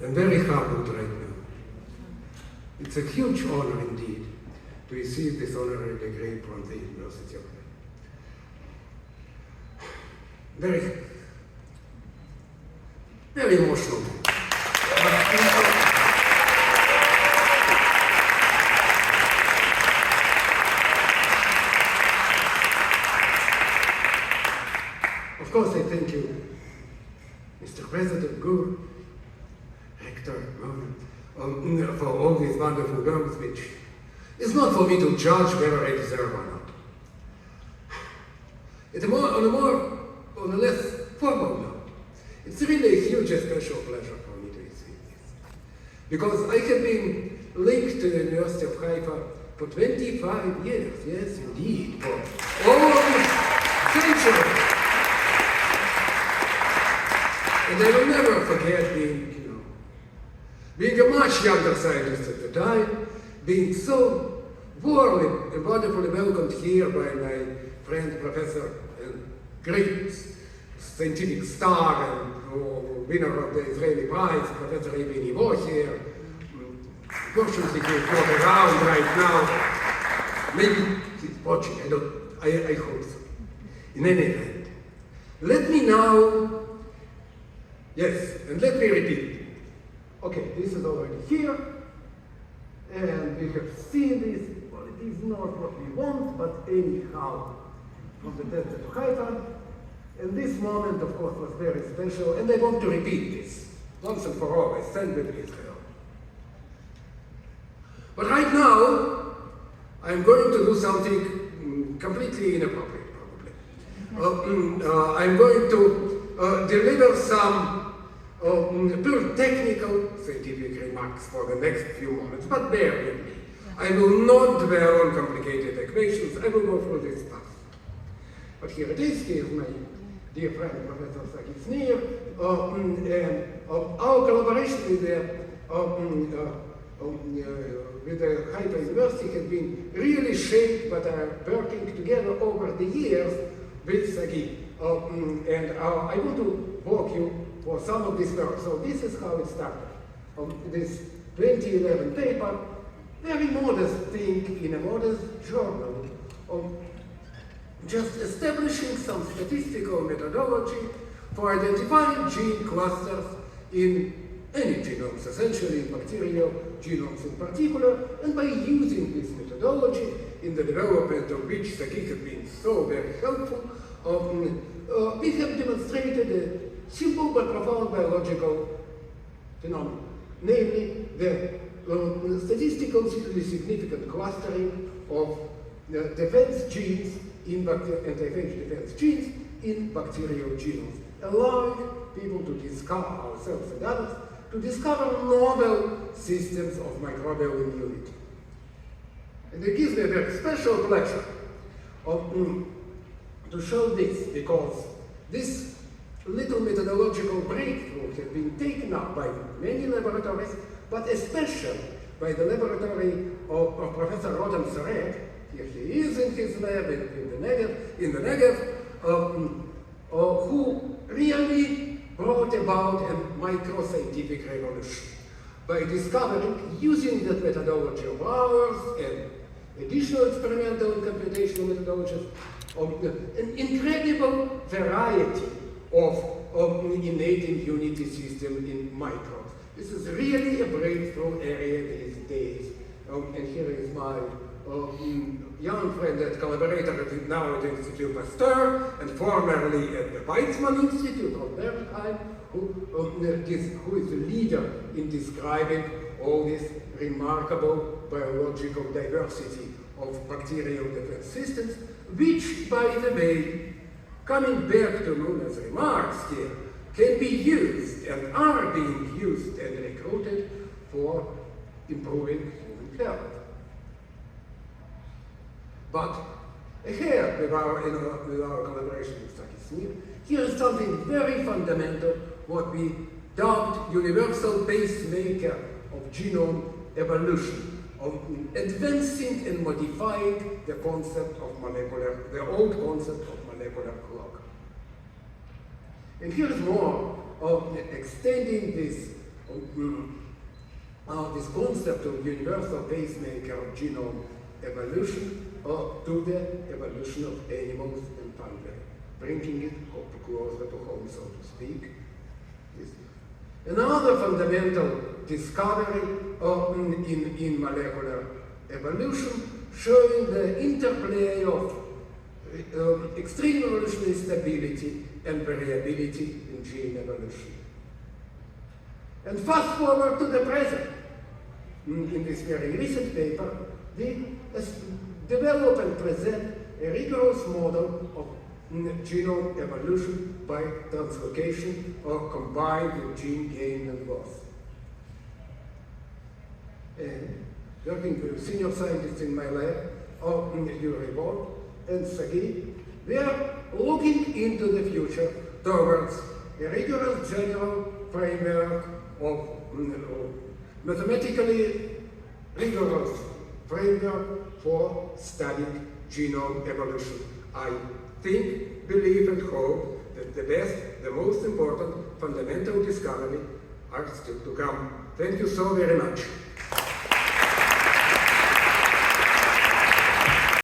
I'm very humbled right now. It's a huge honor indeed to receive this honorary degree from the University of Haifa. Very emotional. Of course, I thank you, Mr. President Gur, Rector, for all these wonderful words, which is not for me to judge whether I deserve or not. On a less formal note, it's really a huge and special pleasure for me to receive this. Because I have been linked to the University of Haifa for 25 years, yes indeed, for all these centuries. And I will never forget being a much younger scientist at the time, being so warmly and wonderfully welcomed here by my friend, professor, and great scientific star and winner of the Israeli Prize, Professor Eugene Koonin. Fortunately, he's not around right now. Maybe he's watching, I hope so. In any event, let me repeat. Okay, this is already here, and we have seen this. Well, it is not what we want, but anyhow, from the desert to Haifa. And this moment, of course, was very special, and I want to repeat this once and for all. I stand with Israel. But right now, I'm going to do something completely inappropriate, probably. I'm going to deliver some pure technical scientific remarks for the next few moments, but bear with me. I will not dwell on complicated equations. I will go through this fast. But here it is. Here's my dear friend, Professor Sagi Snir, and our collaboration with the Haifa University has been really shaped, but are working together over the years with Sagi. And I want to walk you for some of this work. So this is how it started. This 2011 paper, very modest thing in a modest journal, just establishing some statistical methodology for identifying gene clusters in any genomes, essentially in bacterial genomes in particular, and by using this methodology in the development of which Sagi has been so very helpful, we have demonstrated a simple but profound biological phenomenon, namely the statistically significant clustering of defense genes in anti-phage defense genes in bacterial genomes, allowing people to discover, ourselves and others, to discover novel systems of microbial immunity. And it gives me a very special pleasure to show this, because this little methodological breakthrough has been taken up by many laboratories, but especially by the laboratory of Professor Rotem Sarek. Here he is in his lab in the Negev, who really brought about a micro-scientific revolution by discovering, using that methodology of ours and additional experimental and computational methodologies, an incredible variety of innate immunity system in microbes. This is really a breakthrough area these days. And here is my young friend and collaborator now at the Institute Pasteur and formerly at the Weizmann Institute of Bergheim, who is the leader in describing all this remarkable biological diversity of bacterial defense systems, which, by the way, coming back to Luna's remarks here, can be used and are being used and recruited for improving human health. But ahead with our collaboration with Sagi Snir, here is something very fundamental, what we dubbed universal pacemaker of genome evolution, of advancing and modifying the concept of the old concept of molecular clock. And here is more of extending this concept of universal pacemaker genome evolution to the evolution of animals and fungi, bringing it closer to home, so to speak. Another fundamental discovery in molecular evolution, showing the interplay of extreme evolutionary stability and variability in gene evolution. And fast forward to the present. In this very recent paper, we develop and present a rigorous model of genome evolution by translocation or combined with gene gain and loss. And working with senior scientists in my lab, Yuri and Sagi, we are looking into the future towards a rigorous general framework of mathematically rigorous framework for studying genome evolution. I think, believe, and hope that the best, the most important fundamental discovery are still to come. Thank you so very much.